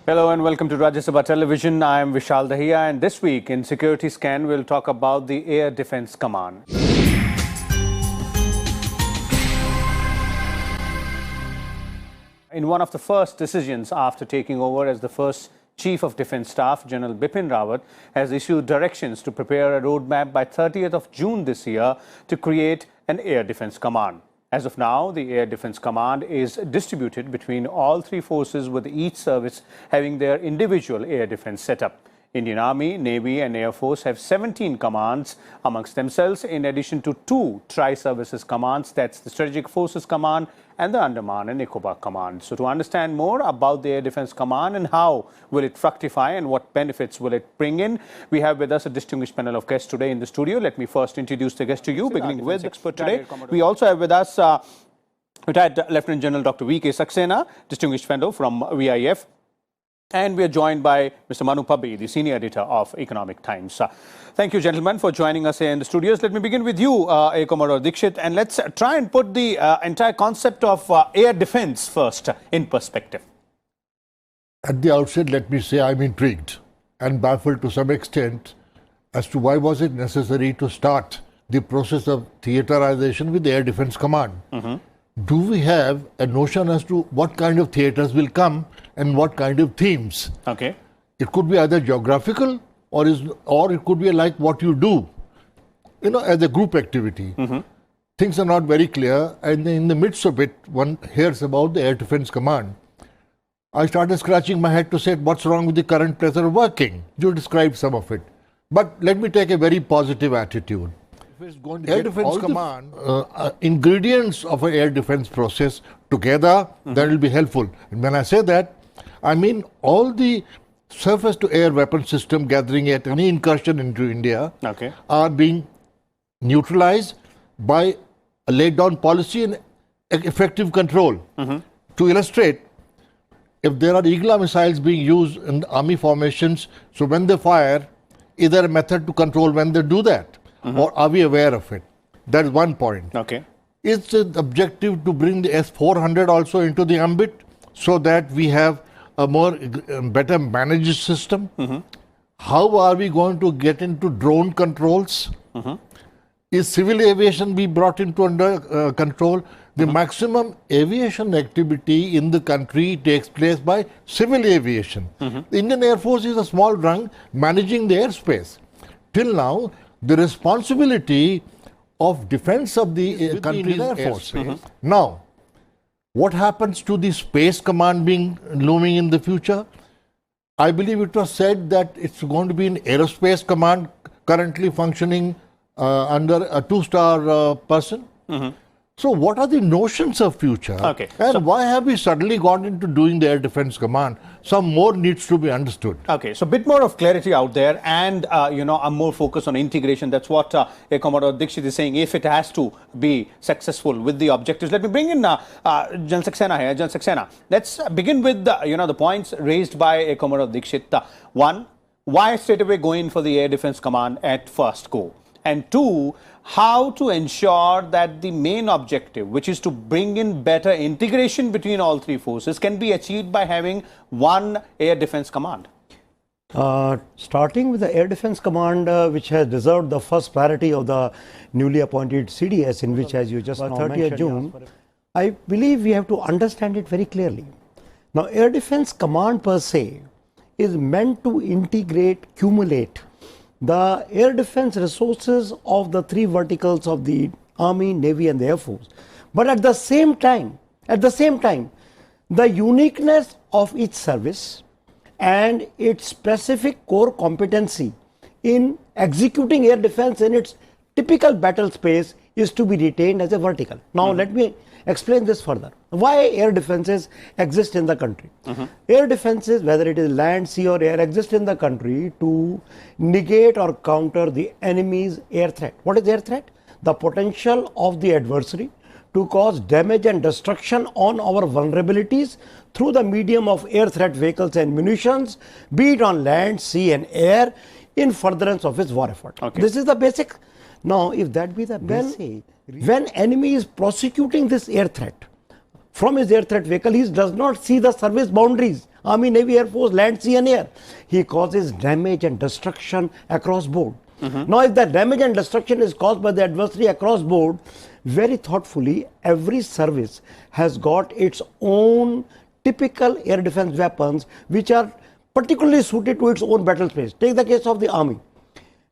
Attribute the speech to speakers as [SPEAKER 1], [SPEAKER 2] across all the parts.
[SPEAKER 1] Hello and welcome to Rajya Sabha Television. I am Vishal Dahiya, and this week in Security Scan we'll talk about the Air Defence Command. In one of the first decisions after taking over as the first Chief of Defence Staff, General Bipin Rawat has issued directions to prepare a roadmap by 30th of June this year to create an Air Defence Command. As of now, the Air Defence Command is distributed between all three forces, with each service having their individual air defence setup. Indian Army, Navy and Air Force have 17 commands amongst themselves, in addition to two tri-services commands, that's the Strategic Forces Command and the Andaman and Nicobar Command. So to understand more about the Air Defence Command and how will it fructify and what benefits will it bring in, we have with us a distinguished panel of guests today in the studio. Let me first introduce the guest to you, beginning with expert today. We also have with us retired Lieutenant General Dr. V.K. Saxena, distinguished fellow from VIF. And we are joined by Mr. Manu Pabbi, the senior editor of Economic Times. Thank you, gentlemen, for joining us here in the studios. Let me begin with you, Air Commodore Dixit, and let's try and put the entire concept of air defense first in perspective.
[SPEAKER 2] At the outset, let me say I'm intrigued and baffled to some extent as to why was it necessary to start the process of theaterization with the Air Defense Command. Do we have a notion as to what kind of theaters will come and what kind of themes?
[SPEAKER 1] Okay.
[SPEAKER 2] It could be either geographical or it could be like what you do, as a group activity. Things are not very clear, and in the midst of it, one hears about the Air Defense Command. I started scratching my head to say, what's wrong with the current pressure of working? You described some of it. But let me take a very positive attitude. Air Defense Command, ingredients of an air defense process together, that will be helpful. And when I say that, I mean all the surface-to-air weapon system gathering at any incursion into India are being neutralized by a laid-down policy and effective control. To illustrate, if there are Eagle missiles being used in army formations, so when they fire, is there a method to control when they do that? Or are we aware of it? That is one point.
[SPEAKER 1] Okay.
[SPEAKER 2] Is the objective to bring the S-400 also into the ambit so that we have a better managed system? How are we going to get into drone controls? Is civil aviation be brought into under control? The maximum aviation activity in the country takes place by civil aviation. The Indian Air Force is a small rung managing the airspace. Till now, the responsibility of defense of the country's Air Force. Now, what happens to the Space Command looming in the future? I believe it was said that it's going to be an Aerospace Command currently functioning under a two-star person. So what are the notions of future? And why have we suddenly gone into doing the Air Defense Command? Some more needs to be understood.
[SPEAKER 1] Okay, so a bit more of clarity out there, and a more focus on integration. That's what Air Commodore Dixit is saying, if it has to be successful with the objectives. Let me bring in General Saxena here. General Saxena, let's begin with the points raised by Air Commodore Dixit. One, why straight away go in for the Air Defense Command at first go? And two, how to ensure that the main objective, which is to bring in better integration between all three forces, can be achieved by having one Air Defense Command?
[SPEAKER 3] Starting with the Air Defense Command, which has deserved the first priority of the newly appointed CDS, in which, as you just now 30th June, I believe we have to understand it very clearly. Now, Air Defense Command per se is meant to integrate, cumulate the air defense resources of the three verticals of the Army, Navy and the Air Force. But at the same time, the uniqueness of each service and its specific core competency in executing air defense in its typical battle space is to be retained as a vertical. Now, let me explain this further. Why air defenses exist in the country? Air defenses, whether it is land, sea or air, exist in the country to negate or counter the enemy's air threat. What is air threat? The potential of the adversary to cause damage and destruction on our vulnerabilities through the medium of air threat vehicles and munitions, be it on land, sea and air, in furtherance of its war effort. This is the basic. Now, if that be the basic, when enemy is prosecuting this air threat, from his air threat vehicle, he does not see the service boundaries. Army, Navy, Air Force, land, sea and air. He causes damage and destruction across board. Now, if that damage and destruction is caused by the adversary across board, very thoughtfully, every service has got its own typical air defense weapons which are particularly suited to its own battle space. Take the case of the Army.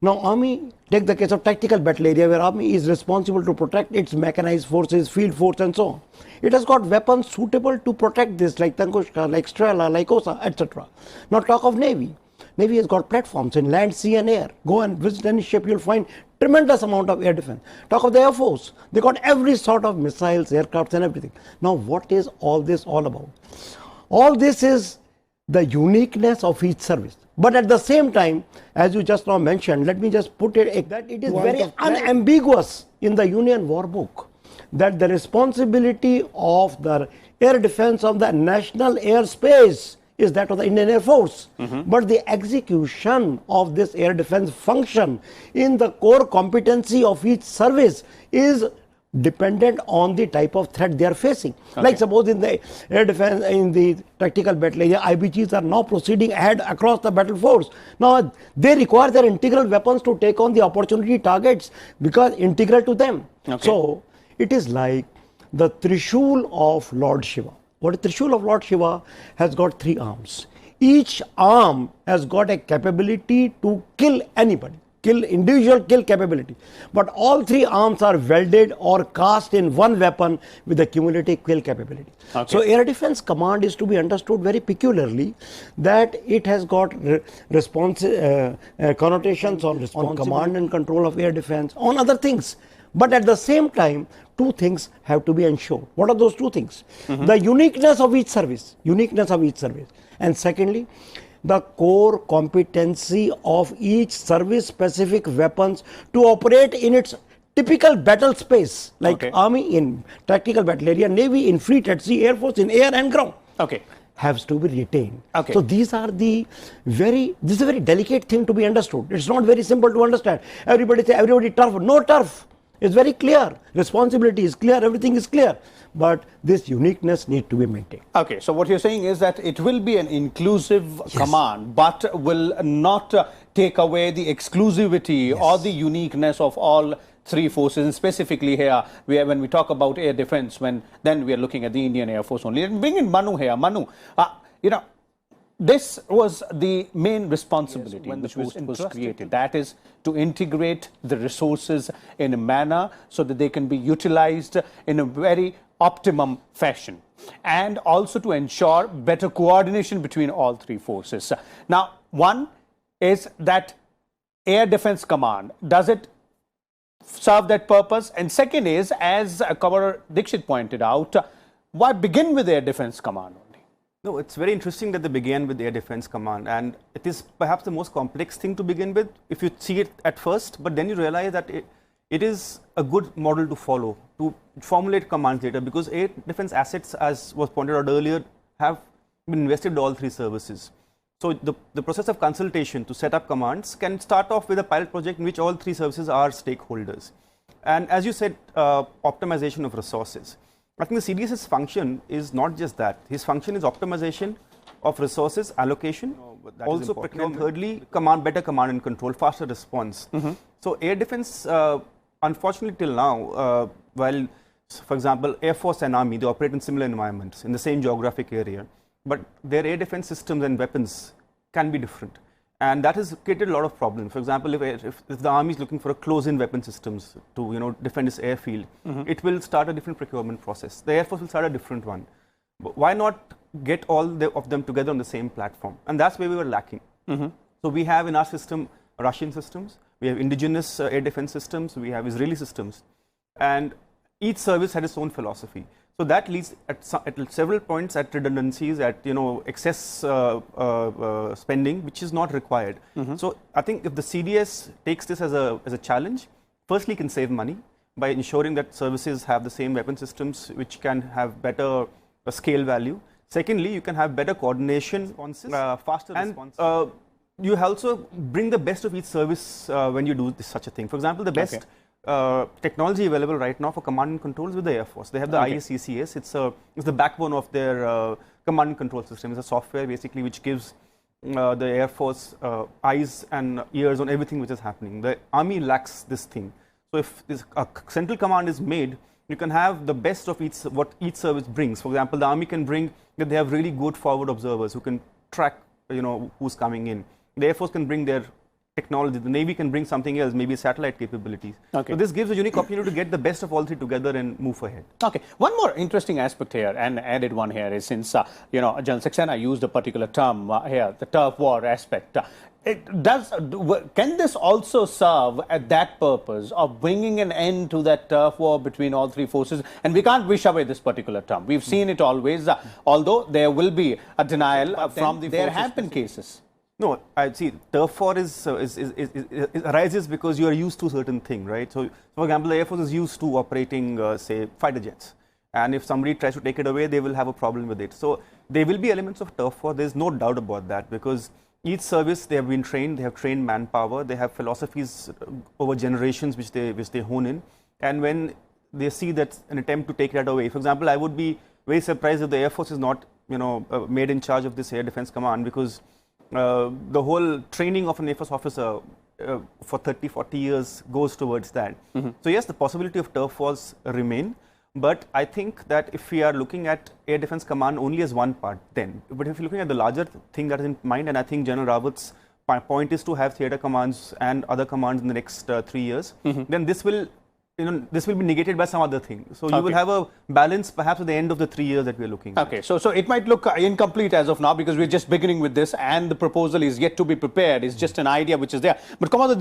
[SPEAKER 3] Now, Army, take the case of tactical battle area where Army is responsible to protect its mechanized forces, field force and so on. It has got weapons suitable to protect this like Tankushka, like Strela, like Osa, etc. Now, talk of Navy. Navy has got platforms in land, sea and air. Go and visit any ship, you'll find tremendous amount of air defense. Talk of the Air Force. They got every sort of missiles, aircrafts and everything. Now, what is all this all about? All this is the uniqueness of each service. But at the same time, as you just now mentioned, let me just put it that it is very unambiguous in the Union War Book that the responsibility of the air defense of the national airspace is that of the Indian Air Force. But the execution of this air defense function in the core competency of each service is dependent on the type of threat they are facing. Like suppose in the air defense, in the tactical battle area, IBGs are now proceeding ahead across the battle force. Now, they require their integral weapons to take on the opportunity targets because integral to them. So, it is like the Trishul of Lord Shiva. What is Trishul of Lord Shiva has got 3 arms. Each arm has got a capability to kill anybody. Individual kill capability. But all 3 arms are welded or cast in one weapon with a cumulative kill capability. So Air Defense Command is to be understood very peculiarly that it has got connotations on command and control of air defense, on other things. But at the same time, 2 things have to be ensured. What are those 2 things? The uniqueness of each service. And secondly, the core competency of each service specific weapons to operate in its typical battle space, like Army in tactical battle area, Navy in fleet at sea, Air Force in air and ground. Has to be retained. So these are this is a very delicate thing to be understood. It's not very simple to understand. Everybody say, everybody turf. No turf. It's very clear. Responsibility is clear. Everything is clear. But this uniqueness needs to be maintained.
[SPEAKER 1] So what you're saying is that it will be an inclusive command, but will not take away the exclusivity or the uniqueness of all 3 forces. And specifically here, when we talk about air defense, then we are looking at the Indian Air Force only. And bring in Manu here. Manu, this was the main responsibility when which was created. That is to integrate the resources in a manner so that they can be utilized in a very optimum fashion, and also to ensure better coordination between all 3 forces. Now, one is that Air Defense Command, does it serve that purpose? And second is, as Commander Dixit pointed out, why begin with Air Defense Command only?
[SPEAKER 4] No, it's very interesting that they began with Air Defense Command, and it is perhaps the most complex thing to begin with if you see it at first, but then you realize that it is a good model to follow, to formulate commands later, because air defense assets, as was pointed out earlier, have been invested in all 3 services. So the process of consultation to set up commands can start off with a pilot project in which all 3 services are stakeholders. And as you said, optimization of resources. I think the CDS's function is not just that. His function is optimization of resources allocation, also procurement. Thirdly, better command and control, faster response. So air defense, unfortunately till now, while for example Air Force and Army, they operate in similar environments in the same geographic area, but their air defense systems and weapons can be different. And that has created a lot of problems. For example, if the Army is looking for a close-in weapon systems to defend its airfield, it will start a different procurement process. The Air Force will start a different one. But why not get all of them together on the same platform? And that's where we were lacking. So we have in our system Russian systems, we have indigenous air defense systems, we have Israeli systems, and each service had its own philosophy. So that leads at several points at redundancies, at excess spending, which is not required. So I think if the CDS takes this as a challenge, firstly, can save money by ensuring that services have the same weapon systems, which can have better scale value. Secondly, you can have better coordination, faster response. You also bring the best of each service when you do such a thing. For example, the best technology available right now for command and controls with the Air Force. They have the ISCCS. It's the backbone of their command and control system. It's a software basically which gives the Air Force eyes and ears on everything which is happening. The Army lacks this thing. So if this central command is made, you can have the best of what each service brings. For example, the Army can bring that they have really good forward observers who can track, who's coming in. The Air Force can bring their technology. The Navy can bring something else, maybe satellite capabilities. Okay. So this gives a unique opportunity to get the best of all three together and move ahead.
[SPEAKER 1] Okay. One more interesting aspect here, and added one here, is since General Saxena used a particular term here, the turf war aspect. Can this also serve at that purpose of bringing an end to that turf war between all three forces? And we can't wish away this particular term. We've seen it always, although there will be a denial from the forces. There have been cases.
[SPEAKER 4] No, I see. Turf war arises because you are used to a certain thing, right? So, for example, the Air Force is used to operating, say, fighter jets. And if somebody tries to take it away, they will have a problem with it. So, there will be elements of turf war. There's no doubt about that, because each service, they have been trained, they have trained manpower, they have philosophies over generations which they hone in. And when they see that an attempt to take that away, for example, I would be very surprised if the Air Force is not, made in charge of this Air Defense Command, because the whole training of an Air Force officer for 30, 40 years goes towards that. So yes, the possibility of turf wars remain, but I think that if we are looking at Air Defense Command only as one part then, but if you're looking at the larger thing that is in mind, and I think General Rawat's point is to have theatre commands and other commands in the next 3 years, then this will this will be negated by some other thing. So you will have a balance perhaps at the end of the 3 years that we are looking at.
[SPEAKER 1] Okay, so it might look incomplete as of now because we're just beginning with this and the proposal is yet to be prepared. It's just an idea which is there. But come on,